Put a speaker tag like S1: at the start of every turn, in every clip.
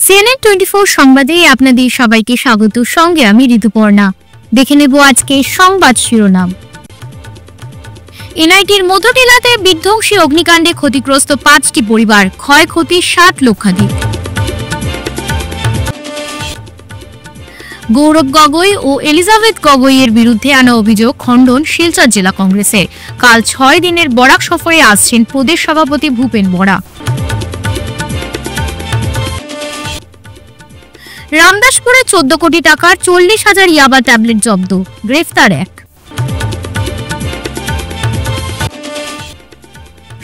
S1: CNN 24 সংবাদে আপনাদের সবাইকে স্বাগত। সঙ্গে আমি ঋতুপর্ণা। দেখে নেব আজকে সংবাদ শিরোনাম। এনআইটির মধুটিলাতে বিধ্বংসী অগ্নিকাণ্ডে ক্ষতিগ্রস্ত 5টি পরিবার, ক্ষয়ক্ষতি 60 লক্ষাধিক। গৌরব গগৈ ও এলিজাবেথ গগৈয়ের বিরুদ্ধে আনা অভিযোগ খণ্ডন শিলচর জেলা কংগ্রেসের। কাল 6 দিনের বরাক সফরে আসছেন প্রদেশ সভাপতি ভূপেন বরা। রামদাসপুরে 14 কোটি টাকার 40,000 ইয়াবা ট্যাবলেট জব্দ, গ্রেফতার এক।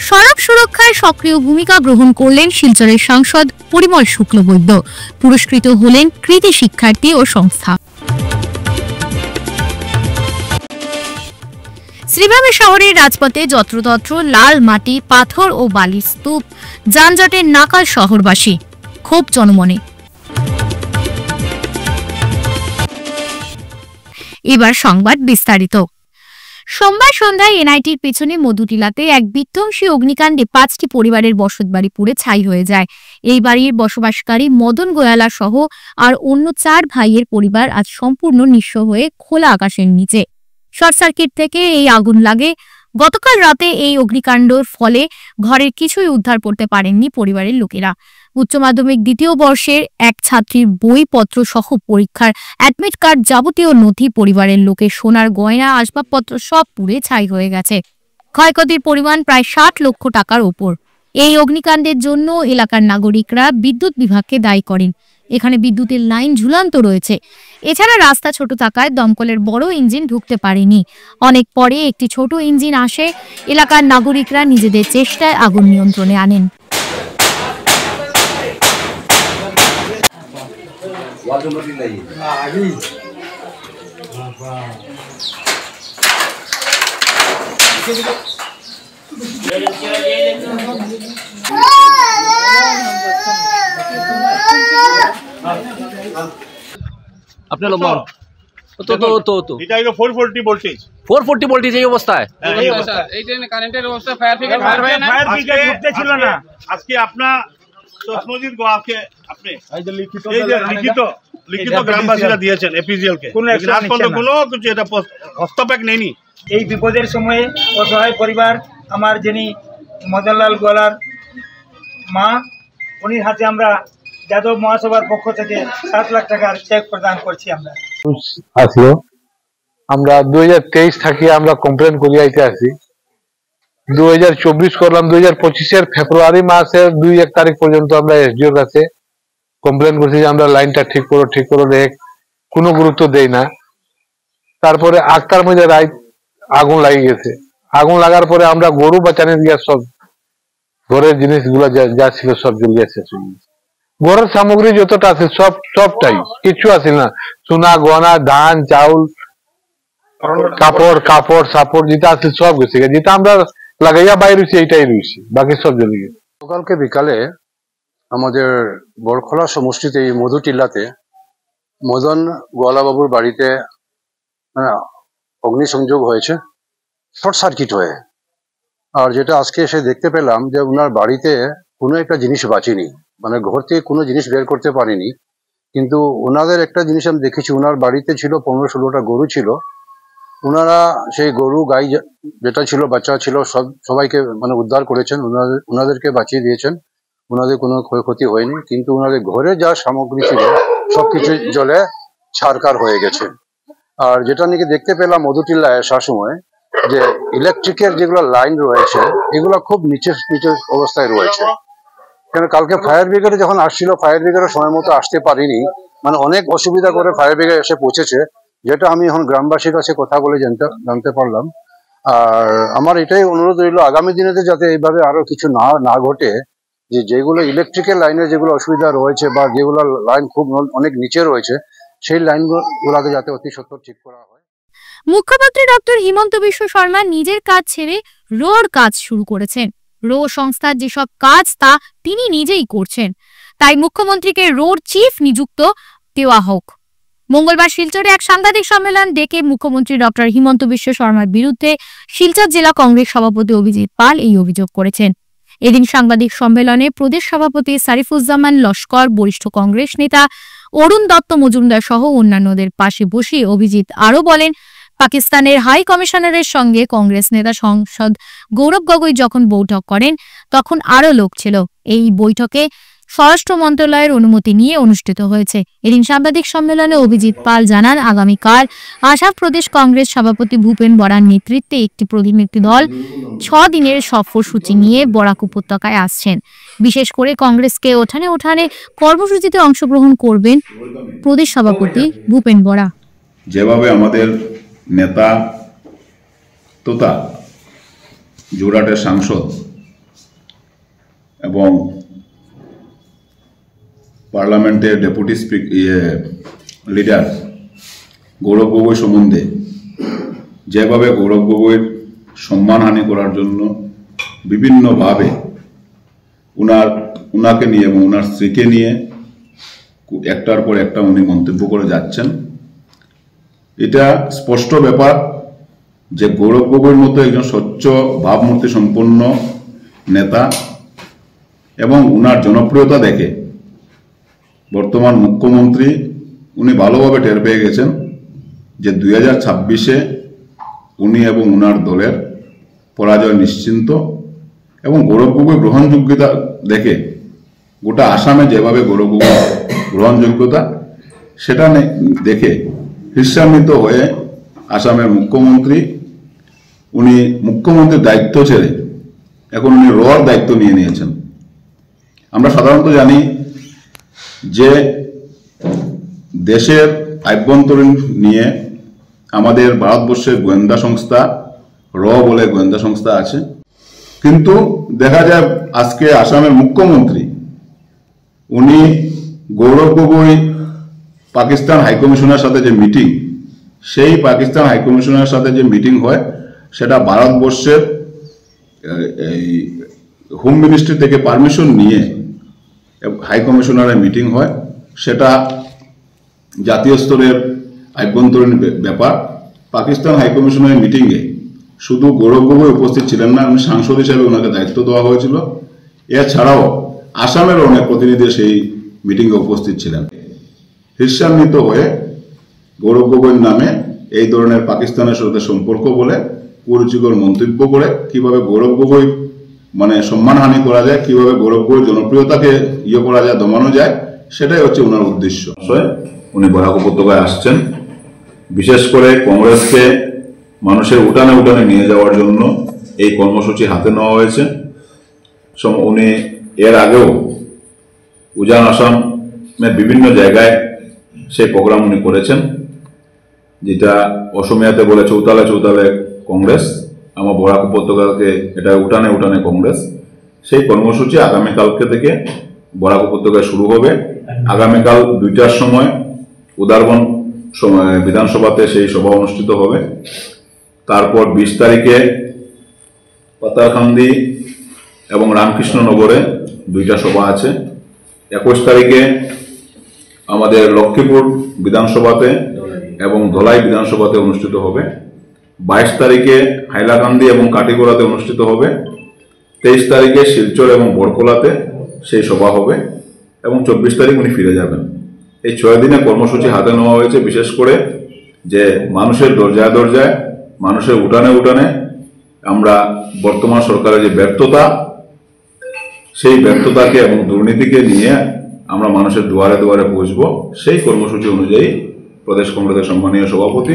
S1: সড়ক সুরক্ষায় সক্রিয় ভূমিকা গ্রহণ করলেন শিলচরের সাংসদ পরিমল শুক্লবৈদ্য। পুরস্কৃত হলেন কৃতি শিক্ষার্থী ও সংস্থা। শ্রীভাবে শহরের রাজপথে যত্রতত্র লাল মাটি, পাথর ও বালির স্তূপ, যানজটের নাকাল শহরবাসী, ক্ষোভ জনমনে। এবার সংবাদ বিস্তারিত। সোমবার সন্ধ্যায় এনআইটির পেছনে মধুটিলাতে এক বিধ্বংসী অগ্নিকাণ্ডে 5টি পরিবারের বসতবাড়ি পুড়ে ছাই হয়ে যায়। এই বাড়ির বসবাসকারী মদন গোয়ালা সহ আর অন্য 4 ভাইয়ের পরিবার আজ সম্পূর্ণ নিঃস্ব হয়ে খোলা আকাশের নিচে। শর্ট সার্কিট থেকে এই আগুন লাগে। গতকাল রাতে এই অগ্নিকাণ্ডের ফলে ঘরের কিছুই উদ্ধার করতে পারেননি পরিবারের লোকেরা। উচ্চ মাধ্যমিক দ্বিতীয় বর্ষের এক ছাত্রীর বইপত্র সহ পরীক্ষার অ্যাডমিট কার্ড, যাবতীয় নথি, পরিবারের লোকের সোনার গয়না, আসবাবপত্র সব পুড়ে ছাই হয়ে গেছে। ক্ষয়ক্ষতির পরিমাণ প্রায় 60 লক্ষ টাকার ওপর। এই অগ্নিকাণ্ডের জন্য এলাকার নাগরিকরা বিদ্যুৎ বিভাগকে দায়ী করেন। এখানে বিদ্যুতের লাইন ঝুলন্ত রয়েছে। এছাড়া রাস্তা ছোট থাকায় দমকলের বড় ইঞ্জিন ঢুকতে পারেনি। অনেক পরে একটি ছোট ইঞ্জিন আসে। এলাকার নাগরিকরা নিজেদের চেষ্টায় আগুন নিয়ন্ত্রণে আনেন।
S2: अपने लोग तो
S3: এটা হলো 440 ভোল্টেজ
S2: 440 ভোল্টেজ এই অবস্থায়
S4: এই যে কারেন্টের অবস্থা ফায়ার ব্রিগেড
S3: ঢুকতে ছিল না। আজকে আপনার চশমদিন গোয়াকে আপনি এই যে লিখিত গ্রামবাসীরা দিয়েছেন এপিজিএল কে, কোনো কিছু এটা হস্তক্ষেপ নেইনি।
S5: এই বিপদের সময়ে অসহায় পরিবার আমার যিনি মদনলাল গোয়ালার মা, উনির হাতে আমরা যাদব মহাসভার পক্ষ থেকে 7 লাখ টাকার চেক প্রদান করছি।
S6: আমরা 2023 থাকি আমরা কমপ্লেন করি আইতে আছি। 2024 করলাম, 2025 ফেব্রুয়ারি মাসের 2-1 তারিখ পর্যন্ত আমরা এসডিওর কাছে কমপ্লেন করছি যে আমরা লাইনটা ঠিক করো দেখ, কোনো গুরুত্ব দেই না। তারপরে 8টার মধ্যে রাত আগুন লাগিয়ে গেছে। আগুন লাগার পরে আমরা গরু বাঁচানোর গিয়ে সব ঘরের জিনিসগুলো যা ছিল সব জ্বলিয়ে শেষ হয়ে গেছে। ঘরের সামগ্রী যতটা আছে সবটাই, কিছু আছে না। সোনা গয়না, ধান চাউল, কাপড় সাপড় যেটা আছে সব গেছে। যেটা আমরা লাগাইয়া বাইরে রয়েছি এইটাই রয়েছে, বাকি সব জ্বলে গেছে।
S7: গতকালকে বিকালে আমাদের বরখলা সমষ্টিতে এই মধুটিলাতে মদন গোয়ালাবাবুর বাড়িতে অগ্নিসংযোগ হয়েছে শর্ট সার্কিট হয়ে। আর যেটা আজকে এসে দেখতে পেলাম যে ওনার বাড়িতে কোনো একটা জিনিস বাঁচেনি, মানে ঘর থেকে কোনো জিনিস বের করতে পারিনি। কিন্তু ওনাদের একটা জিনিস আমি দেখেছি, ওনার বাড়িতে ছিল 15-16টা গরু ছিল। ওনারা সেই গরু গাই যেটা ছিল, বাচ্চা ছিল, সবাইকে মানে উদ্ধার করেছেন, ওনাদেরকে বাঁচিয়ে দিয়েছেন। ওনাদের কোনো ক্ষয়ক্ষতি হয়নি। কিন্তু ওনাদের ঘরে যা সামগ্রী ছিল সবকিছু জলে ছারকার হয়ে গেছে। আর যেটা নাকি দেখতে পেলাম মধুটিলায় আসার সময়, যে ইলেকট্রিকের যেগুলো লাইন রয়েছে এগুলো খুব নিচের অবস্থায় রয়েছে। কেন কালকে ফায়ার ব্রিগেডে যখন আসছিল, ফায়ার ব্রিগেডের সময় মতো আসতে পারিনি, মানে অনেক অসুবিধা করে ফায়ার ব্রিগেড এসে পৌঁছেছে, যেটা আমি এখন গ্রামবাসীর কাছে কথা বলে জানতে পারলাম। আর আমার এটাই অনুরোধ রইল, আগামী দিনেতে যাতে এইভাবে আরো কিছু না ঘটে, যেগুলো ইলেকট্রিক্যাল লাইনের যেগুলো অসুবিধা রয়েছে বা যেগুলো লাইন খুব অনেক নিচে রয়েছে, সেই লাইনগুলোকে যাতে অতি সত্বর ঠিক করা হয়।
S1: মুখ্যমন্ত্রী ডক্টর হিমন্ত বিশ্ব শর্মা নিজের কাজ ছেড়ে রোর কাজ শুরু করেছেন। রো সংস্থার যেসব কাজ তা তিনি নিজেই করছেন, তাই মুখ্যমন্ত্রীকে রোর চিফ নিযুক্ত দেওয়া হোক। মঙ্গলবার শিলচরে এক সাংবাদিক সম্মেলন ডেকে মুখ্যমন্ত্রী ডক্টর হিমন্ত বিশ্ব শর্মার বিরুদ্ধে শিলচর জেলা কংগ্রেস সভাপতি অভিজিৎ পাল এই অভিযোগ করেছেন। এদিন সাংবাদিক সম্মেলনে প্রদেশ সভাপতি সারিফুজ্জামান লস্কর, বরিষ্ঠ কংগ্রেস নেতা অরুণ দত্ত মজুমদার সহ অন্যান্যদের পাশে বসে অভিজিৎ আরও বলেন, পাকিস্তানের হাই কমিশনারের সঙ্গে কংগ্রেস নেতা সাংসদ গৌরব গগৈ যখন বৈঠক করেন তখন আরও লোক ছিল। এই বৈঠকে স্বরাষ্ট্র মন্ত্রণালয়ের অনুমতি নিয়ে অনুষ্ঠিত হয়েছে। এদিন সাংবাদিক সম্মেলনে অভিজিৎ পাল জানান, আগামীকাল আসাম প্রদেশ কংগ্রেস সভাপতি ভূপেন বরার নেতৃত্বে একটি প্রতিনিধি দল 6 দিনের সফরসূচি নিয়ে বরাক উপত্যকায় আসছেন। বিশেষ করে কংগ্রেসকে ওঠানে ওঠানে কর্মসূচিতে অংশগ্রহণ করবেন প্রদেশ সভাপতি ভূপেন বরা।
S8: যেভাবে আমাদের নেতা তথা জোরহাটের সাংসদ এবং পার্লামেন্টের ডেপুটি লিডার গৌরব গগৈ সম্বন্ধে যেভাবে গৌরব গগৈর সম্মানহানি করার জন্য বিভিন্নভাবে উনাকে নিয়ে এবং উনার স্ত্রীকে নিয়ে একটার পর একটা উনি মন্তব্য করে যাচ্ছেন, এটা স্পষ্ট ব্যাপার যে গৌরব গগৈর মতো একজন স্বচ্ছ ভাবমূর্তি সম্পন্ন নেতা এবং উনার জনপ্রিয়তা দেখে বর্তমান মুখ্যমন্ত্রী উনি ভালোভাবে টের পেয়ে গেছেন যে 2026-এ উনি এবং উনার দলের পরাজয় নিশ্চিন্ত এবং গৌরব গগৈ গ্রহণযোগ্যতা দেখে গোটা আসামে যেভাবে গৌরব গগৈ গ্রহণযোগ্যতা সেটা দেখে ঈর্ষান্বিত হয়ে আসামের মুখ্যমন্ত্রী উনি মুখ্যমন্ত্রীর দায়িত্ব ছেড়ে এখন উনি রর দায়িত্ব নিয়ে নিয়েছেন। আমরা সাধারণত জানি যে দেশের আভ্যন্তরীণ নিয়ে আমাদের ভারতবর্ষের গোয়েন্দা সংস্থা র বলে গোয়েন্দা সংস্থা আছে, কিন্তু দেখা যায় আজকে আসামের মুখ্যমন্ত্রী উনি গৌরব গগৈ পাকিস্তান হাইকমিশনের সাথে যে মিটিং, সেই পাকিস্তান হাইকমিশনের সাথে যে মিটিং হয় সেটা ভারতবর্ষের হোম মিনিস্ট্রি থেকে পারমিশন নিয়ে হাইকমিশনারের মিটিং হয়, সেটা জাতীয় স্তরের আভ্যন্তরীণ ব্যাপার। পাকিস্তান হাইকমিশনের মিটিংয়ে শুধু গৌরব গগৈ উপস্থিত ছিলেন না, উনি সাংসদ হিসেবে ওনাকে দায়িত্ব দেওয়া হয়েছিল। এছাড়াও আসামের অনেক প্রতিনিধি সেই মিটিংয়ে উপস্থিত ছিলেন। ঈর্ষান্বিত হয়ে গৌরব গগৈর নামে এই ধরনের পাকিস্তানের সাথে সম্পর্ক বলে কুরুচিকর মন্তব্য করে কিভাবে গৌরব গগৈ মানে সম্মানহানি করা যায়, কিভাবে গৌরব গগৈর জনপ্রিয়তাকে করা যায়, দমানো যায়, সেটাই হচ্ছে ওনার উদ্দেশ্য। উনি বরাক উপত্যকায় আসছেন বিশেষ করে কংগ্রেসকে মানুষের উঠানে উঠানে নিয়ে যাওয়ার জন্য এই কর্মসূচি হাতে নেওয়া হয়েছে। উনি এর আগেও উজান আসামের বিভিন্ন জায়গায় সেই প্রোগ্রাম উনি করেছেন, যেটা অসমীয়াতে বলে চৌতালে চৌতালে কংগ্রেস, আমার বরাক উপত্যকাকে এটা উঠানে উঠানে কংগ্রেস। সেই কর্মসূচি আগামীকালকে থেকে বরাক উপত্যকায় শুরু হবে। আগামীকাল 2টার সময় উদারবন বিধানসভাতে সেই সভা অনুষ্ঠিত হবে। তারপর 20 তারিখে পাতারকান্দি এবং রামকৃষ্ণনগরে 2টা সভা আছে। 21 তারিখে আমাদের লক্ষ্মীপুর বিধানসভাতে এবং ধলাই বিধানসভাতে অনুষ্ঠিত হবে। 22 তারিখে হাইলাকান্দি এবং কাটিগড়াতে অনুষ্ঠিত হবে। 23 তারিখে শিলচর এবং বরকলাতে সেই সভা হবে এবং 24 তারিখ উনি ফিরে যাবেন। এই 6 দিনে কর্মসূচি হাতে নেওয়া হয়েছে, বিশেষ করে যে মানুষের দরজায় দরজায়, মানুষের উঠানে উঠানে আমরা বর্তমান সরকারের যে ব্যর্থতা, সেই ব্যর্থতাকে এবং দুর্নীতিকে নিয়ে আমরা মানুষের দুয়ারে দুয়ারে পৌঁছব। সেই কর্মসূচি অনুযায়ী প্রদেশ কংগ্রেসের সম্মানীয় সভাপতি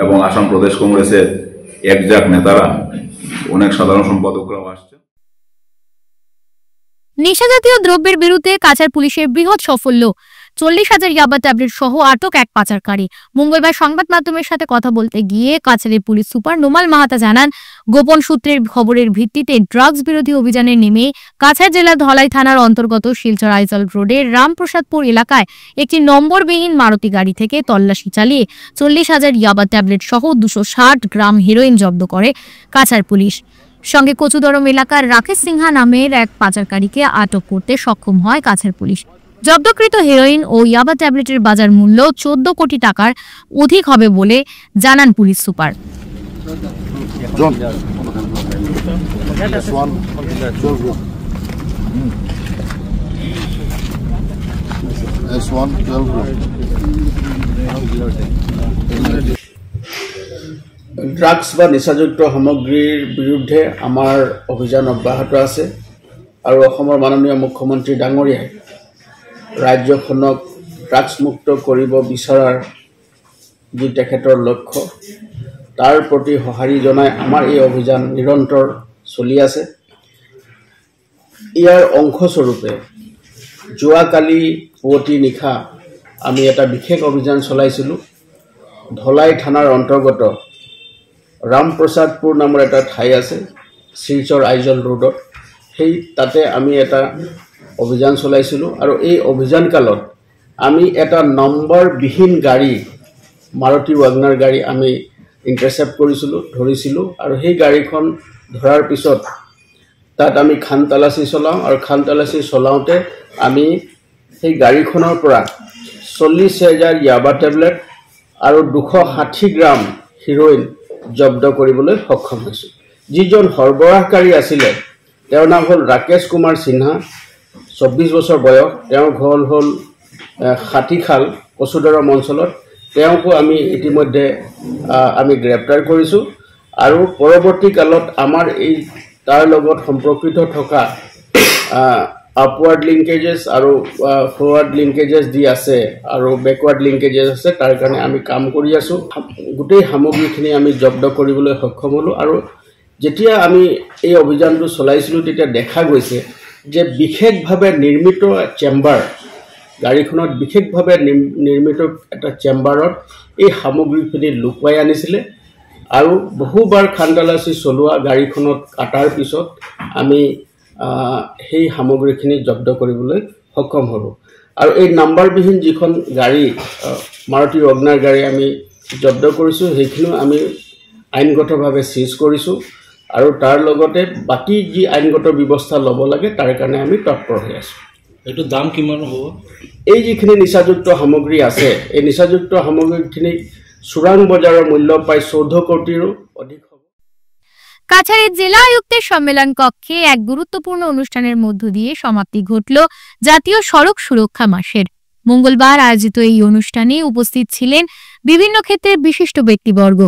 S8: এবং আসাম প্রদেশ কংগ্রেসের একজাক নেতারা, অনেক সাধারণ সম্পাদকরাও আসছেন।
S1: নেশাজাতীয় দ্রব্যের বিরুদ্ধে কাছাড় পুলিশের বৃহৎ সাফল্য, 40,000 ইয়াবা ট্যাবলেট সহ আটক এক পাচারকারী। মঙ্গলবার সংবাদ মাধ্যমের সাথে কথা বলতে গিয়ে কাছাড়ের পুলিশ সুপার নোমাল মাহাতা জানান, গোপন সূত্রের খবরের ভিত্তিতে ড্রাগস বিরোধী অভিযানে নেমে কাছাড় জেলার ধলাই থানার অন্তর্গত শিলচর আইজল রোডের রামপ্রসাদপুর এলাকায় একটি নম্বরবিহীন মারুতি গাড়ি থেকে তল্লাশি চালিয়ে 40,000 ইয়াবা ট্যাবলেট সহ 260 গ্রাম হেরোইন জব্দ করে কাছাড় পুলিশ। সঙ্গে কচুদরম এলাকার রাকেশ সিনহা নামের এক পাচারকারীকে আটক করতে সক্ষম হয় কাছাড় পুলিশ। জব্দকৃত হেরোইন ও ইয়াবা ট্যাবলেটের বাজার মূল্য 14 কোটি টাকার অধিক হবে বলে জানান পুলিশ সুপার।
S9: ড্ৰাগছ বা নিচাযুক্ত সামগ্ৰীৰ বিৰুদ্ধে আমাৰ অভিযান অব্যাহত আছে আৰু অসমৰ মাননীয় মুখ্যমন্ত্ৰী ডাঙৰীয়াই ৰাজ্যখনক ড্ৰাগছমুক্ত কৰিব বিচৰাৰ যি তেখেতৰ লক্ষ্য তাৰ প্ৰতি সঁহাৰি জনাই আমাৰ এই অভিযান নিৰন্তৰ চলি আছে। ইয়াৰ অংশস্বৰূপে যোৱাকালি পুৱতি নিশা আমি এটা বিশেষ অভিযান চলাইছিলোঁ। ধলাই থানাৰ অন্তৰ্গত ৰামপ্ৰসাদপুৰ নামৰ এটা ঠাই আছে শিলচৰ আইজল ৰোডত, সেই তাতে আমি এটা অভিযান চলাইছিলোঁ আৰু এই অভিযান কালত আমি এটা নম্বৰবিহীন গাড়ী মাৰুতি ৱাগনাৰ গাড়ী আমি ইণ্টাৰচেপ্ট ধৰিছিলোঁ আৰু সেই গাড়ীখন ধৰাৰ পিছত তাত আমি খান তালাচী চলাওঁ আৰু খান তালাচী চলাওঁতে আমি সেই গাড়ীখনৰ পৰা 40,000 ইয়াবা টেবলেট আৰু 260 গ্ৰাম হিৰ'ইন জব্দ কৰিবলৈ সক্ষম হৈছোঁ। যিজন সৰবৰাহকাৰী আছিলে তেওঁৰ নাম হ'ল ৰাকেশ কুমাৰ সিনহা, 24 বছৰ বয়স। তেওঁৰ ঘৰ হ'ল হাতীখাল কচুদৰম অঞ্চলত। তেওঁকো আমি ইতিমধ্যে আমি গ্ৰেপ্তাৰ কৰিছোঁ আৰু পৰৱৰ্তী কালত আমাৰ এই তাৰ লগত সম্পৰ্কিত থকা আপৱাৰ্ড লিংকেজেছ আৰু ফৰৱাৰ্ড লিংকেজেছ যি আছে আৰু বেকৱাৰ্ড লিংকেজেছ আছে তাৰ কাৰণে আমি কাম কৰি আছোঁ। গোটেই সামগ্ৰীখিনি আমি জব্দ কৰিবলৈ সক্ষম হ'লোঁ আৰু যেতিয়া আমি এই অভিযানটো চলাইছিলোঁ তেতিয়া দেখা গৈছে যে বিশেষভাৱে নিৰ্মিত চেম্বাৰ, গাড়ীখনত বিশেষভাৱে নিৰ্মিত এটা চেম্বাৰত এই সামগ্ৰীখিনি লুকুৱাই আনিছিলে আৰু বহুবাৰ খান তালাচী চলোৱা গাড়ীখনত কাটাৰ পিছত আমি সেই সামগ্ৰীখিনি জব্দ কৰিবলৈ সক্ষম হ'লোঁ। আৰু এই নাম্বাৰবিহীন যিখন গাড়ী মাৰুতি ৱাগনাৰ গাড়ী আমি জব্দ কৰিছোঁ সেইখিনিও আমি আইনগতভাৱে চিজ কৰিছোঁ আৰু তাৰ লগতে বাকী যি আইনগত ব্যৱস্থা ল'ব লাগে তাৰ কাৰণে আমি তৎপৰ হৈ আছোঁ।
S3: এইটো দাম কিমান হ'ব?
S9: এই যিখিনি নিচাযুক্ত সামগ্ৰী আছে এই নিচাযুক্ত সামগ্ৰীখিনি চোৰাং বজাৰৰ মূল্য প্ৰায় 14 কোটিৰো অধিক হ'ব।
S1: কাছাড়ের জেলা আয়ুক্তের সম্মেলন কক্ষে এক গুরুত্বপূর্ণ অনুষ্ঠানের মধ্য দিয়ে সমাপ্তি ঘটল জাতীয় সড়ক সুরক্ষা মাসের। মঙ্গলবার আয়োজিত এই অনুষ্ঠানে উপস্থিত ছিলেন বিভিন্ন ক্ষেত্রের বিশিষ্ট ব্যক্তিবর্গ।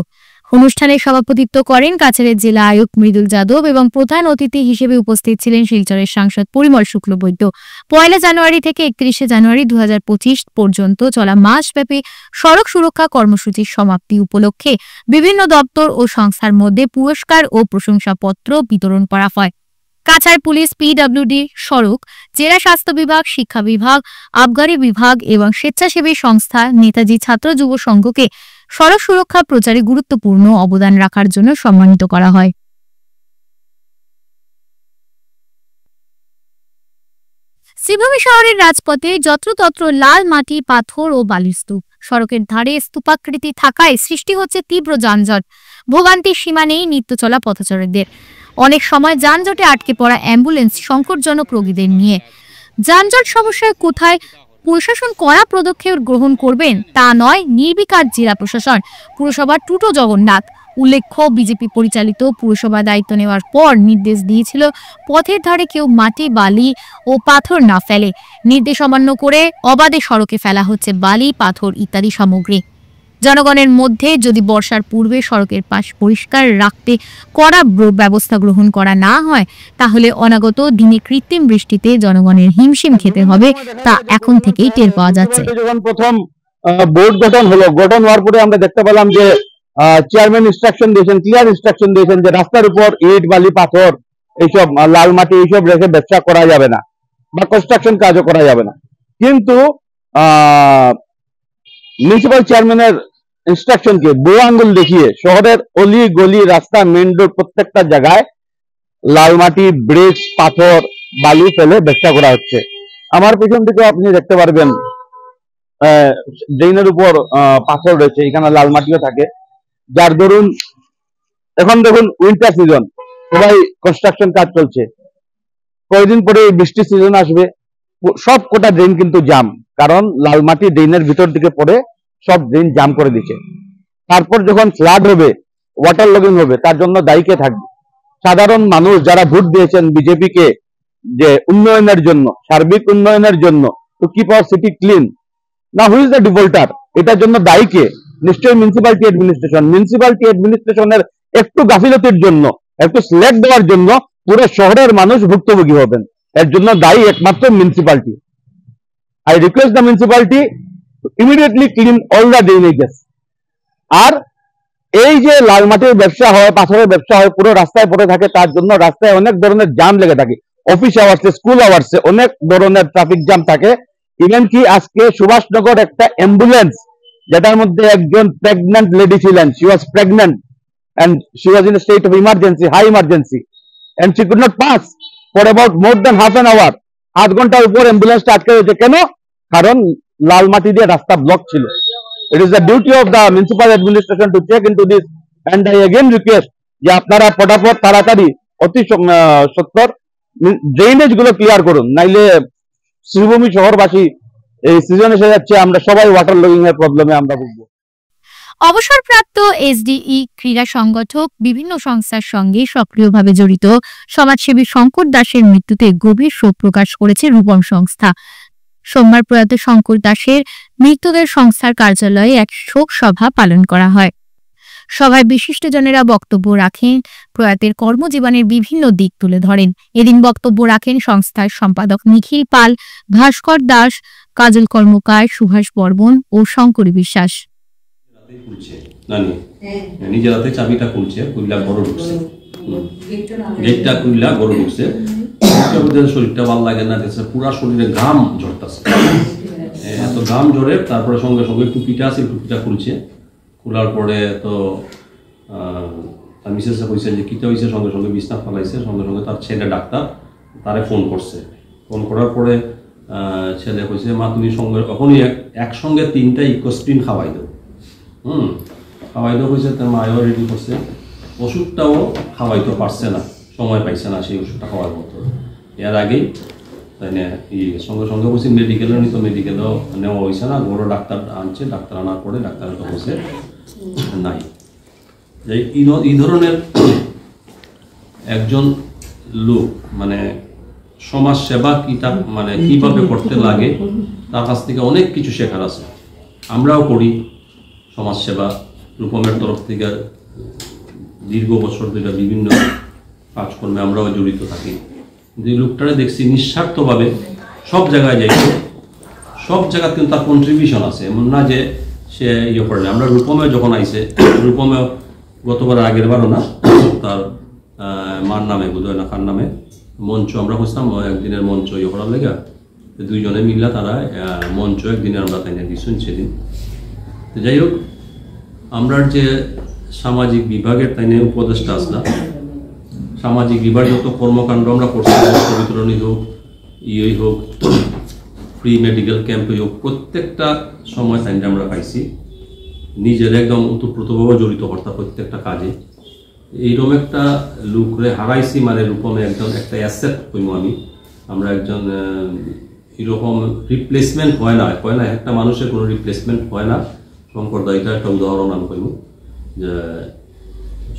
S1: অনুষ্ঠানে সভাপতিত্ব করেন কাছাড়ের জেলা আয়ুক্ত মৃদুল যাদব এবং প্রধান অতিথি হিসেবে উপস্থিত ছিলেন শিলচরের সাংসদ পরিমল শুক্লবৈদ্য। 1 জানুয়ারি থেকে 31 জানুয়ারি 2025 পর্যন্ত চলা মাসব্যাপী সড়ক সুরক্ষা কর্মসূচির সমাপ্তি উপলক্ষে বিভিন্ন দপ্তর ও সংস্থার মধ্যে পুরস্কার ও প্রশংসাপত্র বিতরণ করা হয়। কাছাড় পুলিশ, পিডব্লিউডি, সড়ক, জেলা স্বাস্থ্য বিভাগ, শিক্ষা বিভাগ, আবগারি বিভাগ এবং স্বেচ্ছাসেবী সংস্থা নেতাজি ছাত্র যুব সংঘকে সড়ক সুরক্ষা প্রচারে গুরুত্বপূর্ণ অবদান রাখার জন্য সম্মানিত করা হয়। শ্রীভূমি শহরের রাজপথে যত্রতত্র লাল মাটি, পাথর ও বালির স্তূপ। সড়কের ধারে স্তূপাকৃতি থাকায় সৃষ্টি হচ্ছে তীব্র যানজট। ভোগান্তির সীমা নেই নিত্য চলা পথচারীদের। অনেক সময় যানজটে আটকে পড়া অ্যাম্বুলেন্স সংকটজনক রোগীদের নিয়ে। যানজট সমস্যায় কোথায় প্রশাসন কড়া পদক্ষেপ গ্রহণ করবেন তা নয় নির্বিকার জেলা প্রশাসন। পুরসভার টুটো জগন্নাথ। উল্লেখ্য, বিজেপি পরিচালিত পুরসভা দায়িত্ব নেওয়ার পর নির্দেশ দিয়েছিল পথের ধারে কেউ মাটি, বালি ও পাথর না ফেলে। নির্দেশ অমান্য করে অবাধে সড়কে ফেলা হচ্ছে বালি, পাথর ইত্যাদি সামগ্রী। জনগণের মধ্যে যদি বর্ষার পূর্বে সড়কের পাশ পরিষ্কার রাখতে কড়া ব্যবস্থা গ্রহণ করা না হয় তাহলে অনাগত দিনে কৃত্রিম বৃষ্টিতে জনগণের হিমশিম খেতে হবে, তা এখন থেকেই টের পাওয়া যাচ্ছে।
S10: যখন প্রথম বোর্ড গঠন হওয়ার পরে আমরা দেখতে পেলাম যে চেয়ারম্যান ইনস্ট্রাকশন দিয়েছেন, ক্লিয়ার ইনস্ট্রাকশন দিয়েছেন যে রাস্তার উপর ইট, বালি, পাথর, এইসব লাল মাটি এইসব রেখে ব্যবসা করা যাবে না বা কনস্ট্রাকশন কাজও করা যাবে না। কিন্তু মিউনিসিপাল চেয়ারম্যানের ইনস্ট্রাকশনকে বুড়ো আঙ্গুল দেখিয়ে শহরের অলি গলি, রাস্তা, মেন রোড প্রত্যেকটা জায়গায় লাল মাটি, ব্রিক্স, পাথর, বালি ফেলে ব্যবসা করা হচ্ছে। আমার পিছন থেকে আপনি দেখতে পারবেন ড্রেনের উপর পাথর রয়েছে, এখানে লাল মাটিও থাকে। যার ধরুন এখন দেখুন উইন্টার সিজন, সবাই কনস্ট্রাকশন কাজ চলছে, কয়েকদিন পরে বৃষ্টির সিজন আসবে, সব কটা ড্রেন কিন্তু জাম, কারণ লাল মাটি ড্রেনের ভিতর দিকে পড়ে সব ড্রেন জাম করে দিচ্ছে। তারপর যখন ফ্লাড হবে, ওয়াটার লগিং হবে, তার জন্য দায়ী কে থাকবে? সাধারণ মানুষ যারা ভোট দিয়েছেন বিজেপিকে, যে উন্নয়নের জন্য, সার্বিক উন্নয়নের জন্য, to keep our city clean, না হু ইজ দ্য ডিফল্টার? এটার জন্য দায়ী কে? নিশ্চয়ই মিউনিসিপ্যালিটি অ্যাডমিনিস্ট্রেশন। মিউনিসিপ্যালিটি অ্যাডমিনিস্ট্রেশনের একটু গাফিলতির জন্য, একটু স্ল্যাক দেওয়ার জন্য পুরো শহরের মানুষ ভুক্তভোগী হবেন। এর জন্য দায়ী একমাত্র municipality. I request the municipality to immediately clean all the drainages. আর এই যে লাল মাটির ব্যবসা হয়, পাথরের ব্যবসা হয়, পুরো রাস্তায় পড়ে থাকে, তার জন্য রাস্তায় অনেক ধরনের জাম লেগে থাকে। অফিস আওয়ার্সে, স্কুল আওয়ার্সে অনেক ধরনের ট্রাফিক জ্যাম থাকে। ইভেন কি আজকে সুভাষনগর একটা অ্যাম্বুলেন্স, যেটার মধ্যে একজন প্রেগন্যান্ট লেডি ছিলেন, she was pregnant and she was in a state of emergency, high emergency, and she could not pass for about more than half an hour. 8 ঘন্টার উপর অ্যাম্বুলেন্সটা আটকে রয়েছে। কেন? কারণ লাল মাটি দিয়ে রাস্তা ব্লক ছিল। It is the duty of the municipal administration to check into this, and I again request যে আপনারা ফটাফট তাড়াতাড়ি অতি সত্বর ড্রেনেজ গুলো ক্লিয়ার করুন, নাইলে শ্রীভূমি শহরবাসী এই সিজন এসে যাচ্ছে, আমরা সবাই ওয়াটার লগিং এর প্রবলেমে আমরা ভুগবো।
S1: অবসরপ্রাপ্ত এসডিই ক্রীড়া সংগঠক, বিভিন্ন সংস্থার সঙ্গে সক্রিয়ভাবে জড়িত সমাজসেবী শঙ্কর দাসের মৃত্যুতে গভীর শোক প্রকাশ করেছে রূপম সংস্থা। সোমবার প্রয়াত শঙ্কর দাসের মৃতদের সংস্থার কার্যালয়ে এক শোক সভা পালন করা হয়। সভায় বিশিষ্টজনেরা বক্তব্য রাখেন, প্রয়াতের কর্মজীবনের বিভিন্ন দিক তুলে ধরেন। এদিন বক্তব্য রাখেন সংস্থার সম্পাদক নিখিল পাল, ভাস্কর দাস, কাজল কর্মকার, সুভাষ বর্মন ও শঙ্করী বিশ্বাস।
S11: নিজের হাতে চাবিটা খুলছে, খুললা বড় ঢুকছে, গেটটা খুললা বড় ঢুকছে, শরীরটা ভালো লাগে না, পুরা শরীরে ঘাম ঝরতেছে, এত ঘাম ঝরে। তারপরে সঙ্গে সঙ্গে টুপিটা আছে, টুপিটা খুলছে, খোলার পরে তো তার মিসেসে কইছে যে কিটা হয়েছে, সঙ্গে সঙ্গে বিছনা ফেলাইছে, সঙ্গে সঙ্গে তার ছেলে ডাক্তার তারে ফোন করছে। ফোন করার পরে ছেলে কইছে, মা তুমি সঙ্গে কখনই একসঙ্গে 3টা ইকোস্প্রিন খাওয়াই দাও, খাওয়াই দাও কইছে। তার মায়ও রেডি করছে, ওষুধটাও খাওয়াইতে পারছে না, সময় পাইছে না সেই ওষুধটা খাওয়ার মতো। এর আগেই তাই না সঙ্গে সঙ্গে বলছি মেডিকেলও নিত, মেডিকেলও নেওয়া হয়েছে না, বড় ডাক্তার আনছে, ডাক্তার আনার পরে ডাক্তারের তো বলছে নাই। এই ধরনের একজন লোক মানে সমাজ সেবা কিটা মানে কিভাবে করতে লাগে তার কাছ থেকে অনেক কিছু শেখার আছে। আমরাও করি সমাজ সেবা, রূপমের তরফ থেকে দীর্ঘ বছর ধরে বিভিন্ন কাজকর্মে আমরাও জড়িত থাকি। যে লোকটারে দেখছি নিঃস্বার্থভাবে সব জায়গায় যাইতো, সব জায়গায় কিন্তু তার কন্ট্রিবিউশন আছে, এমন না যে সে ইয়ে করে না। আমরা রূপমে যখন আইছে, রূপমে গতবার আগের বারও না, তার মার নামে বোধহয় না কার নামে মঞ্চ আমরা খুঁজতাম, একদিনের মঞ্চ ইয়ে করার লেগে দুইজনে মিললা তারা মঞ্চ একদিনে আমরা তাই না দিচ্ছেন সেদিন। তো যাই হোক, আমরা যে সামাজিক বিভাগের তাই নিয়ে উপদেষ্টা আসলাম, সামাজিক বিভাগ যত কর্মকাণ্ড আমরা করছি, বিতরণী হোক, ইয়ে হোক, ফ্রি মেডিকেল ক্যাম্পে হোক, প্রত্যেকটা সময় তাই আমরা পাইছি নিজের একদম ওতপ্রোতভাবে জড়িত করতাম প্রত্যেকটা কাজে। এইরকম একটা লোকরে হারাইছি মানে রূপমে একজন একটা অ্যাসেট কইম আমি, আমরা একজন এরকম রিপ্লেসমেন্ট হয় না, একটা মানুষের কোনো রিপ্লেসমেন্ট হয় না। শঙ্কর দা এটা একটা উদাহরণ আমি কইব যে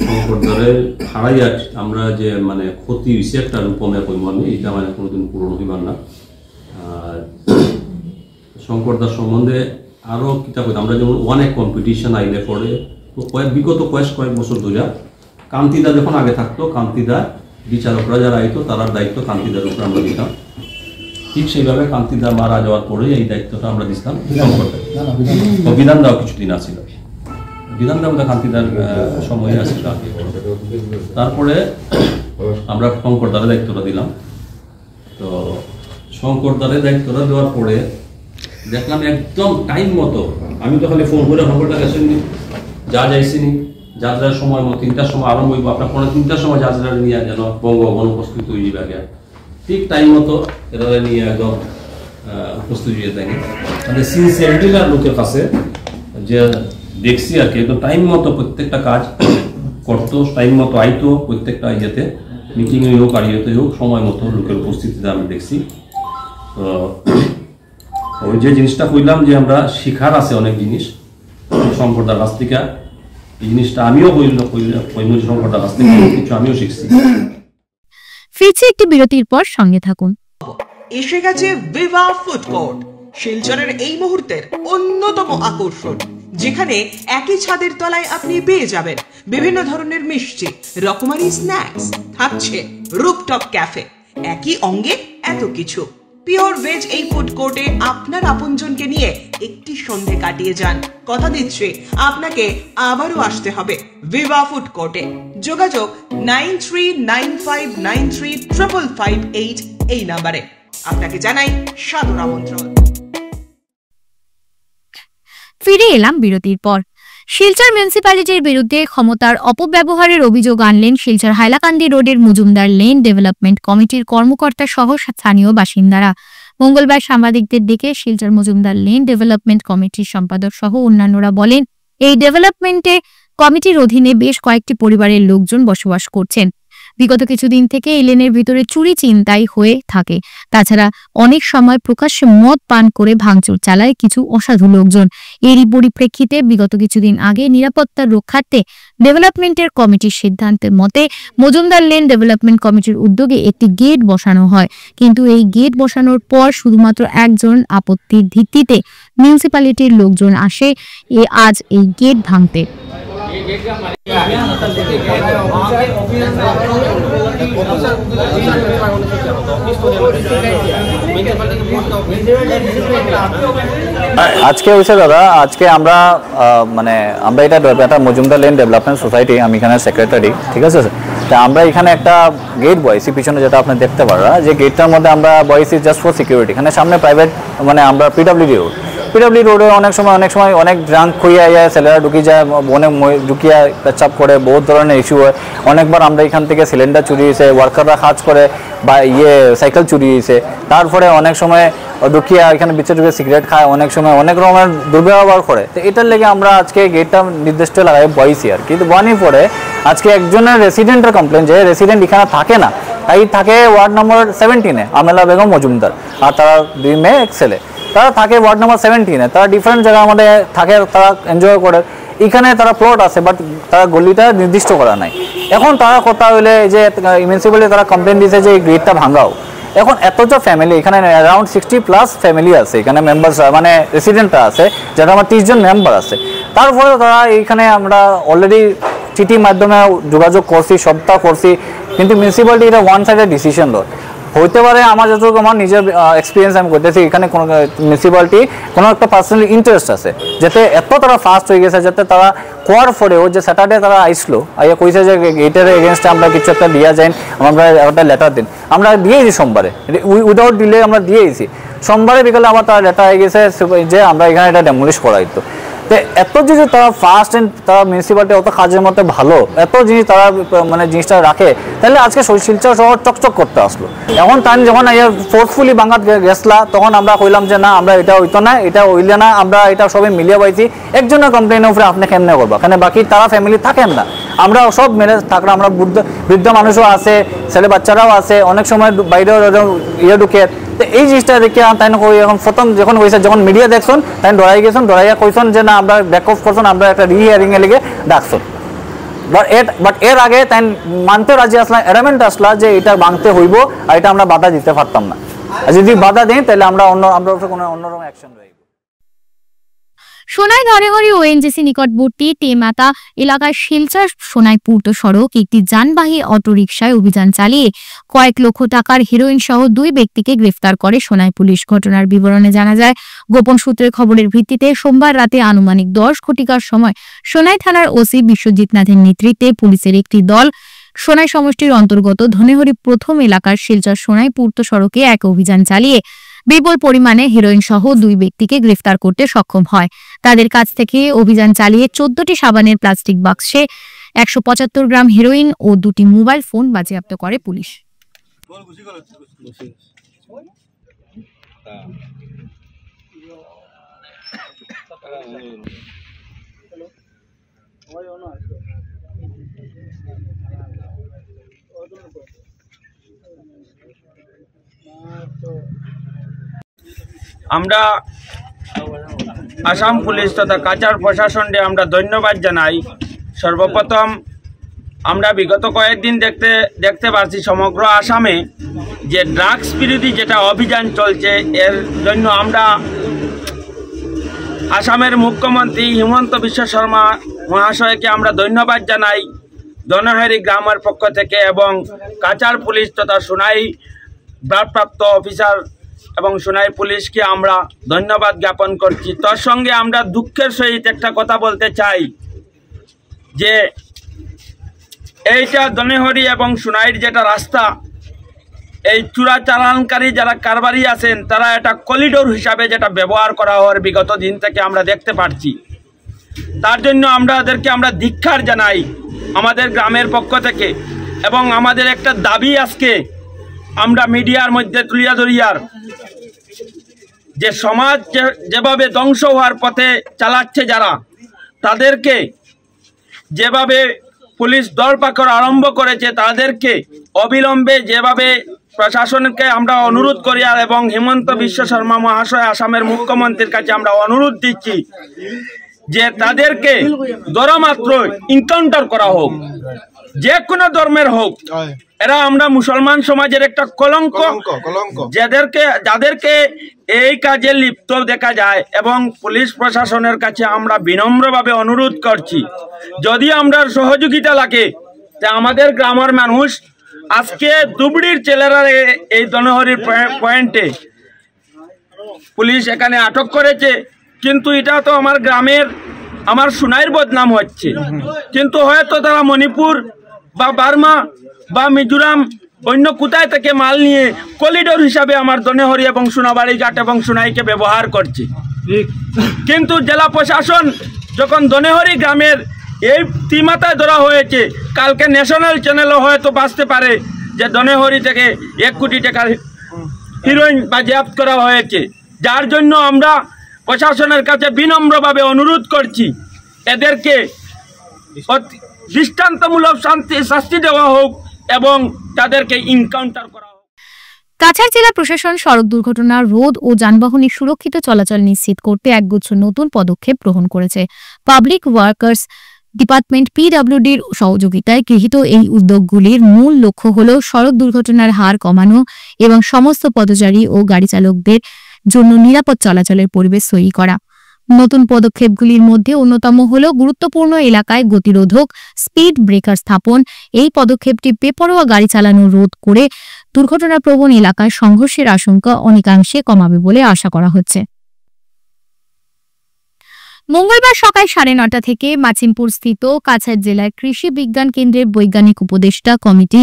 S11: শঙ্কর দারে হারাইয়া আমরা যে মানে ক্ষতি হয়েছে একটা রূপমে কইব আমি, এটা মানে কোনোদিন পূরণ হইবার না। আর শঙ্কর দার সম্বন্ধে আরও কিতা কইতাম, আমরা যেমন অনেক কম্পিটিশন আইলে পরে বিগত কয়েক বছর ধরে কান্তিদা যখন আগে থাকতো, কান্তিদা বিচারকরা যারা আইতো তার দায়িত্ব কান্তিদার উপরে আমরা দিতাম। ঠিক সেইভাবে কান্তিদা মারা যাওয়ার পরে এই দায়িত্বটা আমরা দিতাম বিধান দাও কিছুদিন আছিল, বিধান দাও কান্তিদার সময় আছে। তারপরে আমরা শঙ্করদারের দায়িত্বটা দিলাম। তো শঙ্করদারের দায়িত্বটা দেওয়ার পরে দেখলাম একদম টাইম মতো, আমি তো খালি ফোন করে শঙ্করদা গেছেনি, যা যাইছিনি, যাত্রার সময় মতো 3টার সময় আরম্ভ হইব, আপনার 3টার সময় যাত্রা নিয়ে যেন বঙ্গভবন উপস্থিত হয়ে যাবে, ঠিক টাইম মতো এটা নিয়ে একদম উপস্থিত হয়ে থাকে। মানে সিনসিয়ারিটির লোকের কাছে যে দেখছি আর কি, একদম টাইম মতো প্রত্যেকটা কাজ করতো, টাইম মতো আইতো, প্রত্যেকটা ইয়েতে মিটিংয়ে হোক আর ইয়েতে হোক সময় মতো লোকের উপস্থিতিতে আমি দেখছি। তো ওই যে জিনিসটা কইলাম যে আমরা শিখার আছে অনেক জিনিস শঙ্করদার কাছ থেকে, এই জিনিসটা আমিও কইল শঙ্করদার কাছ থেকে কিছু আমিও শিখছি।
S1: ফিরছে একটি বিরতির পর, সঙ্গে থাকুন।
S12: এসে গেছে ভিভা ফুড কোর্ট, শিলচরের এই মুহূর্তের অন্যতম আকর্ষণ, যেখানে একই ছাদের তলায় আপনি পেয়ে যাবেন বিভিন্ন ধরনের মিষ্টি, রকমারি স্ন্যাক্স, থাকছে রুফটপ ক্যাফে, একই অঙ্গে এত কিছু। পিওর ভেজ এই ফুড কোর্টে আপনার আপনজনকে নিয়ে একটি সন্ধে কাটিয়ে যান। কথা দিচ্ছি আপনাকে আবারও আসতে হবে ভিভা ফুড কোর্টে। যোগাযোগ 9395935558 এই নাম্বারে। আপনাকে জানাই সাদর আমন্ত্রণ।
S1: ফিরে এলাম বিরতির পর। শিলচর মিউনিসিপ্যালিটির বিরুদ্ধে ক্ষমতার অপব্যবহারের অভিযোগ আনলেন শিলচর হাইলাকান্দি রোডের মজুমদার লেন ডেভেলপমেন্ট কমিটির কর্মকর্তা সহ স্থানীয় বাসিন্দারা। মঙ্গলবার সাংবাদিকদের ডেকে শিলচর মজুমদার লেন ডেভেলপমেন্ট কমিটির সম্পাদক সহ অন্যান্যরা বলেন, এই ডেভেলপমেন্টে কমিটির অধীনে বেশ কয়েকটি পরিবারের লোকজন বসবাস করছেন। বিগত কিছুদিন থেকে এই লেনের ভিতরে চুরি চিন্তাই হয়ে থাকে। তাছাড়া অনেক সময় প্রকাশ্যে মদ পান করে ভাঙচুর চালায় কিছু অসাধু লোকজন। এরই পরিপ্রেক্ষিতে বিগত কিছুদিন আগে নিরাপত্তার রক্ষার্থে ডেভেলপমেন্টের কমিটির সিদ্ধান্তের মতে মজুমদার লেন ডেভেলপমেন্ট কমিটির উদ্যোগে একটি গেট বসানো হয়। কিন্তু এই গেট বসানোর পর শুধুমাত্র একজন আপত্তির ভিত্তিতে মিউনিসিপ্যালিটির লোকজন আসে আজ এই গেট ভাঙতে।
S13: আজকে হয়েছে দাদা, আজকে আমরা এটা মজুমদার লেন ডেভেলপমেন্ট সোসাইটি, আমি এখানে সেক্রেটারি, ঠিক আছে। তা আমরা এখানে একটা গেট বয়েছি পিছনে, যেটা আপনি দেখতে পারা, যে গেটটার মধ্যে আমরা বয়েছি জাস্ট ফর সিকিউরিটি। এখানে সামনে প্রাইভেট আমরা পিডব্লিউডি রোডে অনেক সময় অনেক ড্রাঙ্ক খুইয়া যায়, ছেলেরা ঢুকিয়ে যায়, অনেক ঢুকিয়া পেচ্ছাপ করে, বহুত ধরনের ইস্যু হয়। অনেকবার আমরা এখান থেকে সিলিন্ডার চুরি হয়েছে, ওয়ার্কাররা কাজ করে বা সাইকেল চুরি হয়েছে। তারপরে অনেক সময় ঢুকিয়া এখানে বিচে সিগারেট খায়, অনেক সময় অনেক রকমের দুর্ব্যবহার করে। তো এটার লেগে আমরা আজকে গেটটা নির্দিষ্ট লাগাই বয়েছি আর কি। বানিয়ে পরে আজকে একজনের রেসিডেন্টের কমপ্লেন, যে রেসিডেন্ট এখানে থাকে না, তাই থাকে ওয়ার্ড নম্বর 17-এ আমেলা বেগম মজুমদার, আর তারা 2 মেয়ে 1 ছেলে। তারা থাকে ওয়ার্ড নম্বর 17-এ। তারা ডিফারেন্ট জায়গার মধ্যে থাকে, তারা এনজয় করে। এখানে তারা প্লট আছে, বাট তারা গলিটা নির্দিষ্ট করা নাই। এখন তারা কথা হইলে যে মিউনিসিপ্যালিটি তারা কমপ্লেন দিয়েছে যে এই গেটটা ভাঙাও। এখন এতটা ফ্যামিলি, এখানে অ্যারাউন্ড 60+ ফ্যামিলি আছে, এখানে মেম্বার্স রেসিডেন্টরা আছে, যারা আমার 30 জন মেম্বার আছে। তারপরে তারা এইখানে আমরা অলরেডি চিঠির মাধ্যমে যোগাযোগ করছি, সপ্তাহ করছি, কিন্তু মিউনিসিপ্যালিটি এটা ওয়ান সাইডেড ডিসিশন লয়। হইতে পারে আমার যতটুকু আমার নিজের এক্সপিরিয়েন্স আমি করতেছি, এখানে কোনো মিউনিসিপ্যালিটি কোনো একটা পার্সোনাল ইন্টারেস্ট আছে, যাতে এত তারা ফাস্ট হয়ে গেছে, যাতে তারা কোয়ার পরেও যে স্যাটারডে তারা আইসলো, আইয়া কইছে যে গেটের এগেনস্টে আমরা কিছু একটা দিয়া যাই, আমরা একটা লেটার দিন। আমরা দিয়েছি সোমবারে, উইদাউট ডিলে আমরা দিয়েছি। সোমবারে বিকালে আবার তারা লেটার হয়ে গেছে যে আমরা এখানে এটা ডেমোলিশ করাই। তো এত যদি তারা ফাস্ট এন্ড তারা মিউনিসিপ্যালিটি অত কাজের মধ্যে ভালো, এত জিনিস তারা জিনিসটা রাখে, তাহলে আজকে শিলচর শহর চকচক করতে আসলো। এখন তাই যখন ফোর্সফুলি বাঙ্গাত গেছলা, তখন আমরা কইলাম যে না, আমরা এটা হইতো না, এটা হইলে না, আমরা এটা সবাই মিলিয়ে পাইছি। একজনের কমপ্লেনের উপরে আপনি কেমনে করবা, কেন বাকি তারা ফ্যামিলি থাকেন না, আমরা সব মেলে থাকলে, আমরা বৃদ্ধ মানুষও আছে, ছেলে বাচ্চারাও আছে, অনেক সময় বাইরেও ঢুকে। তো এই জিনিসটা দেখে তাই এখন প্রথম যখন হয়েছে, যখন মিডিয়া দেখছেন তাই ডরাইয়া কইছেন যে না, আমরা ব্যাক অফ করছেন, আমরা একটা রিহিয়ারিংয়ে লেগে ডাকছেন। বাট এর আগে তাই মানতে রাজি আসলাম, অ্যারেঞ্জমেন্ট আসলা যে এটা ভাঙতে হইব, আর এটা আমরা বাধা দিতে পারতাম না। আর যদি বাধা দিই তাহলে আমরা কোনো অন্যরকম অ্যাকশন রইব।
S1: সোনাই ধনেহরি ওএনজিসি নিকটবর্তী টেমাতা এলাকার শিলচর সোনাই পূর্ত সড়ক একটি যানবাহী অটোরিকশায় অভিযান চালিয়ে কয়েক লক্ষ টাকার হেরোইন সহ 2 ব্যক্তিকে গ্রেফতার করে সোনাই পুলিশ। ঘটনার বিবরণে জানা যায়, গোপন সূত্রের খবরের ভিত্তিতে সোমবার রাতে আনুমানিক 10 ঘটিকার সময় সোনাই থানার ওসি বিশ্বজিৎ নাথের নেতৃত্বে পুলিশের একটি দল সোনাই সমষ্টির অন্তর্গত ধনেহরি প্রথম এলাকার শিলচর সোনাই পূর্ত সড়কে এক অভিযান চালিয়ে বিপুল পরিমাণে হেরোইন সহ 2 ব্যক্তিকে গ্রেফতার করতে সক্ষম হয়। তাদের কাছ থেকে অভিযান চালিয়ে 14টি সাবানের প্লাস্টিক বাক্সে 175 গ্রাম হেরোইন ও 2টি মোবাইল ফোন বাজেয়াপ্ত করে পুলিশ।
S5: আমরা আসাম পুলিশ তথা কাছাড় প্রশাসনকে আমরা ধন্যবাদ জানাই। সর্বপ্রথম আমরা বিগত কয়েকদিন দেখতে পাচ্ছি সমগ্র আসামে যে ড্রাগস বিরোধী যেটা অভিযান চলছে, এর জন্য আমরা আসামের মুখ্যমন্ত্রী হিমন্ত বিশ্ব শর্মা মহাশয়কে আমরা ধন্যবাদ জানাই দনহেরি গ্রামের পক্ষ থেকে, এবং কাছাড় পুলিশ তথা সোনাই ভারপ্রাপ্ত অফিসার এবং সোনাই পুলিশকে আমরা ধন্যবাদ জ্ঞাপন করছি। তার সঙ্গে আমরা দুঃখের সহিত একটা কথা বলতে চাই যে এইটা দনেহরি এবং সোনাইর যেটা রাস্তা, এই চূড়া চালানকারী যারা কারবারি আছেন তারা এটা করিডোর হিসাবে যেটা ব্যবহার করা হওয়ার বিগত দিন থেকে আমরা দেখতে পাচ্ছি। তার জন্য আমাদেরকে আমরা ধিক্কার জানাই আমাদের গ্রামের পক্ষ থেকে, এবং আমাদের একটা দাবি আজকে আমরা মিডিয়ার মধ্যে তুলিয়া ধরিয়ার যে সমাজ যেভাবে ধ্বংস হওয়ার পথে চালাচ্ছে যারা, তাদেরকে যেভাবে পুলিশ দরপাকড় আরম্ভ করেছে তাদেরকে অবিলম্বে যেভাবে প্রশাসনকে আমরা অনুরোধ করি, আর এবং হিমন্ত বিশ্ব শর্মা মহাশয় আসামের মুখ্যমন্ত্রীর কাছে আমরা অনুরোধ দিচ্ছি যে তাদেরকে ধরামাত্র ইনকাউন্টার করা হোক, যে কোনো ধর্মের হোক। এরা আমরা মুসলমান সমাজের একটা কলঙ্ক, যাদেরকে এই কাজে লিপ্ত দেখা যায়, এবং পুলিশ প্রশাসনের কাছে আমরা বিনম্রভাবে অনুরোধ করছি যদি আমরা সহযোগিতা লাগে তা আমাদের গ্রামের মানুষ আজকে ধুবড়ির ছেলেরা এই দনহরির পয়েন্টে পুলিশ এখানে আটক করেছে, কিন্তু এটা তো আমার গ্রামের আমার সোনাইর বদনাম হচ্ছে, কিন্তু হয়তো তারা মণিপুর বা বার্মা বা মিজোরাম অন্য কোথায় থেকে মাল নিয়ে করিডোর হিসাবে আমার দনেহরি এবং সোনাবাড়ি ঘাট এবং সোনাইকে ব্যবহার করছে। কিন্তু জেলা প্রশাসন যখন দনেহরি গ্রামের এই তিমাতায় ধরা হয়েছে, কালকে ন্যাশনাল চ্যানেলও হয়তো বাঁচতে পারে যে দনেহরি থেকে 1 কোটি টাকার হিরোইন বাজেয়াপ্ত করা হয়েছে। যার জন্য আমরা প্রশাসনের কাছে বিনম্রভাবে অনুরোধ করছি এদেরকে দৃষ্টান্তমূলক শাস্তি দেওয়া হোক এবং তাদেরকে ইনকাউন্টার করা হোক।
S1: কাছাড় জেলা প্রশাসন সড়ক দুর্ঘটনা রোধ ও যানবাহনের সুরক্ষিত চলাচল নিশ্চিত করতে একগুচ্ছ নতুন পদক্ষেপ গ্রহণ করেছে। পাবলিক ওয়ার্কার্স ডিপার্টমেন্ট পিডব্লিউডির সহযোগিতায় গৃহীত এই উদ্যোগগুলির মূল লক্ষ্য হল সড়ক দুর্ঘটনার হার কমানো এবং সমস্ত পথচারী ও গাড়ি চালকদের জন্য নিরাপদ চলাচলের পরিবেশ তৈরি করা। নতুন পদক্ষেপগুলির মধ্যে অন্যতম হল গুরুত্বপূর্ণ এলাকায় গতিরোধক স্পিড ব্রেকার স্থাপন। এই পদক্ষেপটি বেপরোয়া গাড়ি চালানো রোধ করে দুর্ঘটনাপ্রবণ এলাকায় সংঘর্ষের আশঙ্কা অনেকাংশে কমাবে বলে আশা করা হচ্ছে। মঙ্গলবার সকাল 9:30 থেকে মাচিমপুর স্থিত কাছাড় জেলার কৃষি বিজ্ঞান কেন্দ্রের বৈজ্ঞানিক উপদেষ্টা কমিটি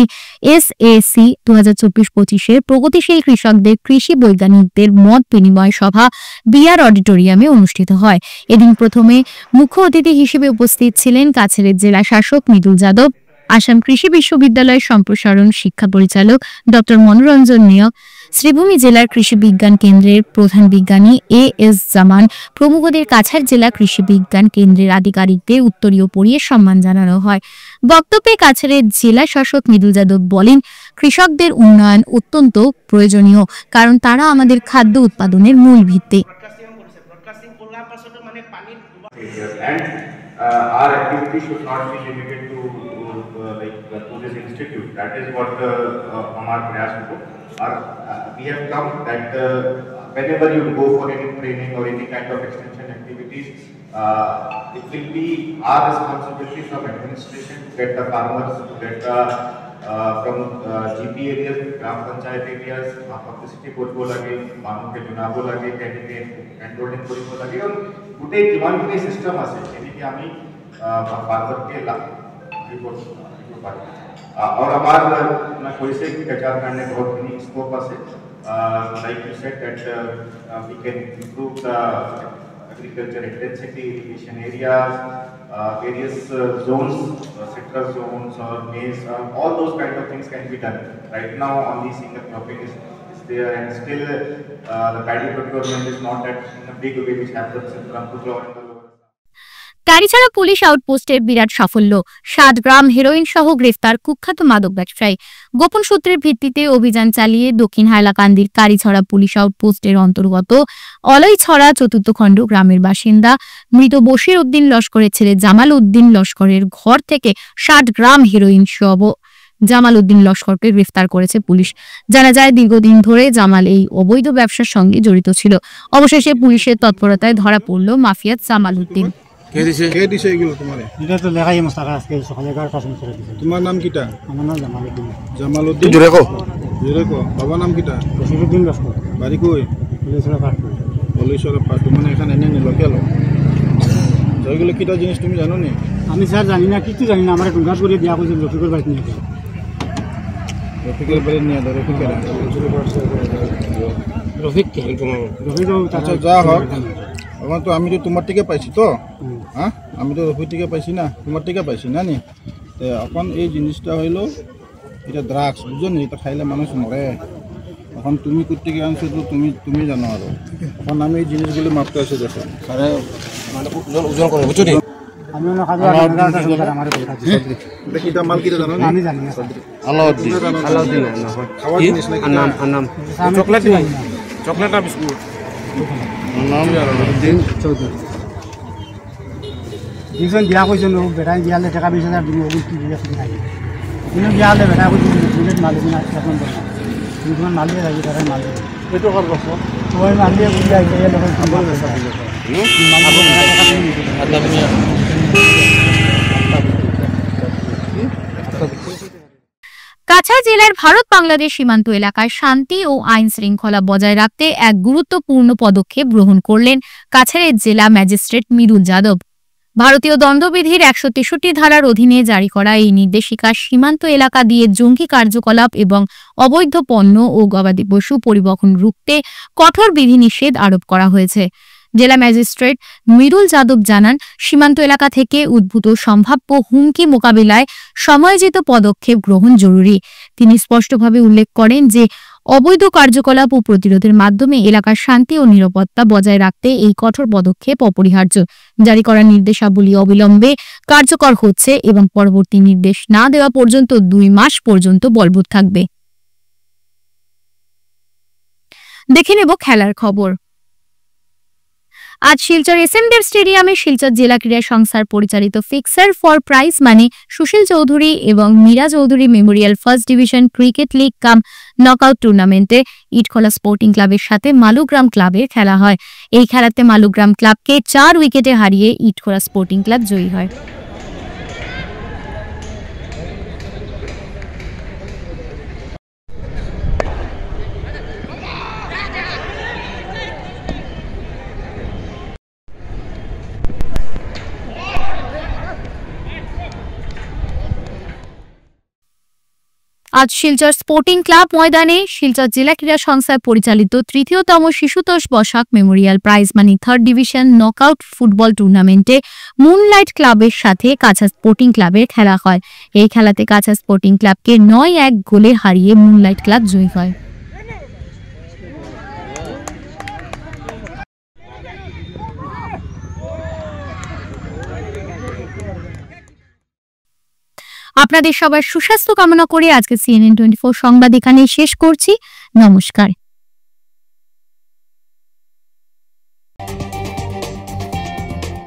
S1: SAC 2024-25 প্রগতিশীল কৃষকদের কৃষি বৈজ্ঞানিকদের মত বিনিময় সভা বিআর অডিটোরিয়ামে অনুষ্ঠিত হয়। এদিন প্রথমে মুখ্য অতিথি হিসেবে উপস্থিত ছিলেন কাছাড়ের জেলা শাসক মৃদুল যাদব, আসাম কৃষি বিশ্ববিদ্যালয়ের সম্প্রসারণ শিক্ষা পরিচালক ডক্টর মনোরঞ্জন নিয়োগ, শ্রীভূমি জেলার কৃষি বিজ্ঞান কেন্দ্রের প্রধান বিজ্ঞানী AS জামান প্রমুখদের কাছাড় জেলা কৃষি বিজ্ঞান কেন্দ্রের আধিকারিকদের উত্তরীয় পরিয়ে সম্মান জানানো হয়। বক্তব্যে কাছাড়ের জেলা শাসক মৃদুল যাদব বলেন, কৃষকদের উন্নয়ন অত্যন্ত প্রয়োজনীয়, কারণ তারা আমাদের খাদ্য উৎপাদনের মূল ভিত্তি।
S14: Our activity should not be limited to to this institute. That is what Amar Prayas Group. We have come that whenever you go for any training or any kind of extension activities, it will be our responsibility from administration to get the farmers, to get from GP areas, Gram Panchayat areas, publicity করবো লাগে, মানুষকে জানাবো লাগে, candidate এনরোলিং করবো লাগে, এবং গোটেই যিমান সিস্টেম আছে সেদিকে আমি ফার্মারকে রিপোর্ট পারি। और हमार मैं कोई से प्रचार करने बहुत ही स्कोप আছে, like you said that we can improve the agriculture intensity, irrigation areas, various zones, citrus zones or maize, all those kind of things can be done. Right now only single cropping is there, and still the paddy procurement is not at in a big way which happens in Brahmaputra or in the
S1: Karichhara police আউটপোস্টের বিরাট সাফল্য, 7 গ্রাম heroin সহ গ্রেফতার কুখ্যাত মাদক ব্যবসায়ী। গোপন সূত্রের ভিত্তিতে অভিযান চালিয়ে দক্ষিণ হাইলাকান্দির কারিছড়া পুলিশ আউটপোস্টের অন্তর্গত অলইছড়া 4th খণ্ড গ্রামের বাসিন্দা মৃত বশির উদ্দিন লস্করের ছেলে জামাল উদ্দিন লস্করের ঘর থেকে 60 গ্রাম হেরোইন সহ জামাল উদ্দিন লস্করকে গ্রেফতার করেছে পুলিশ। জানা যায় দীর্ঘদিন ধরে জামাল এই অবৈধ ব্যবসার সঙ্গে জড়িত ছিল। অবশেষে পুলিশের তৎপরতায় ধরা পড়ল মাফিয়া জামাল উদ্দিন।
S15: তোমার নাম কিটা?
S5: আমার নাম জামাল উদ্দিন।
S15: জামাল উদ্দিন জোরে কো। বাবার নাম কিটা?
S5: বশির উদ্দিন লস্কর।
S15: বাড়ি কই? পাটু। মানে এখানে এনে নিল কেন? ওইগুলো কিটা জিনিস তুমি জানো নি?
S5: আমি স্যার জানি না, কিছু জানি না। আমার টুঙ্গাস করে দেওয়া হয়েছে রফিকের বাড়িতে নিয়ে।
S15: রফিকের বাড়ি নিয়ে রফিক আচ্ছা যা হোক, এখন তো আমি তো তোমার থেকে পাইছি তো, হ্যাঁ আমি তো রফিক থেকে পাইছি না, তোমার থেকে পাইছি না নি। এখন এই জিনিসটা হইলো এটা ড্রাগস, বুঝছো নি? এটা খাইলে মানুষ মরে। এখন তুমি কোথেকে আনছো তো তুমি জানো। আর এখন আমি এই জিনিসগুলো মাপতে আসে দেখো ওজন করে, বুঝছো নি?
S5: চকলেট বিস্কুট দুজন বিয়া করছেন, বেটাই বিয়া হলে টাকা 20,000 দিব। কি বিয়া কিন্তু বিয়া হলে বেটা করছেন মালিক না, এখন দুজন মালিক লাগি তারা মালিক ওই মালিক বুঝে আইছে
S1: কাছাড় জেলার ভারত বাংলাদেশ সীমান্ত এলাকায় শান্তি ও আইন শৃঙ্খলা বজায় রাখতে এক গুরুত্বপূর্ণ পদক্ষেপ গ্রহণ করলেন কাছাড়ের জেলা ম্যাজিস্ট্রেট মৃদুল যাদব। ভারতীয় দণ্ডবিধির 163 ধারার অধীনে জারি করা এই নির্দেশিকা সীমান্ত এলাকা দিয়ে জঙ্গি কার্যকলাপ এবং অবৈধ পণ্য ও গবাদি পশু পরিবহন রুখতে কঠোর বিধিনিষেধ আরোপ করা হয়েছে। জেলা ম্যাজিস্ট্রেট মৃদুল যাদব জানান, সীমান্ত এলাকা থেকে উদ্ভূত সম্ভাব্য হুমকি মোকাবিলায় সময়োচিত পদক্ষেপ গ্রহণ জরুরি। তিনি স্পষ্টভাবে উল্লেখ করেন যে অবৈধ কার্যকলাপ ও প্রতিরোধের মাধ্যমে এলাকার শান্তি ও নিরাপত্তা বজায় রাখতে এই কঠোর পদক্ষেপ অপরিহার্য। জারি করা নির্দেশাবলী অবিলম্বে কার্যকর হচ্ছে এবং পরবর্তী নির্দেশ না দেওয়া পর্যন্ত 2 মাস পর্যন্ত বলবৎ থাকবে। দেখে নেব খেলার খবর। আজ শিলচর এসএমডেভ স্টেডিয়ামে শিলচর জেলা ক্রীড়া সংস্থার পরিচালিত ফিক্সার ফর প্রাইজ মানে সুশীল চৌধুরী এবং Meera Chowdhury memorial first division cricket league cum knockout টুর্নামেন্টে ইটখোলা স্পোর্টিং ক্লাবের সাথে মালুগ্রাম ক্লাবের খেলা হয়। এই খেলাতে মালুগ্রাম ক্লাবকে 4 উইকেটে হারিয়ে ইটখোলা স্পোর্টিং ক্লাব জয়ী হয়। আজ শিলচর স্পোর্টিং ক্লাব ময়দানে শিলচর জেলা ক্রীড়া সংস্থায় পরিচালিত 3য়তম Shishutosh Basak memorial prize money 3rd division knockout football টুর্নামেন্টে মুনলাইট ক্লাবের সাথে কাছাড় স্পোর্টিং ক্লাবের খেলা হয়। এই খেলাতে কাছাড় স্পোর্টিং ক্লাবকে 9-1 গোলে হারিয়ে মুনলাইট ক্লাব জয়ী হয়। আপনাদের সবার সুস্বাস্থ্য কামনা করে আজকে CNN24 সংবাদ এখানেই শেষ করছি। নমস্কার।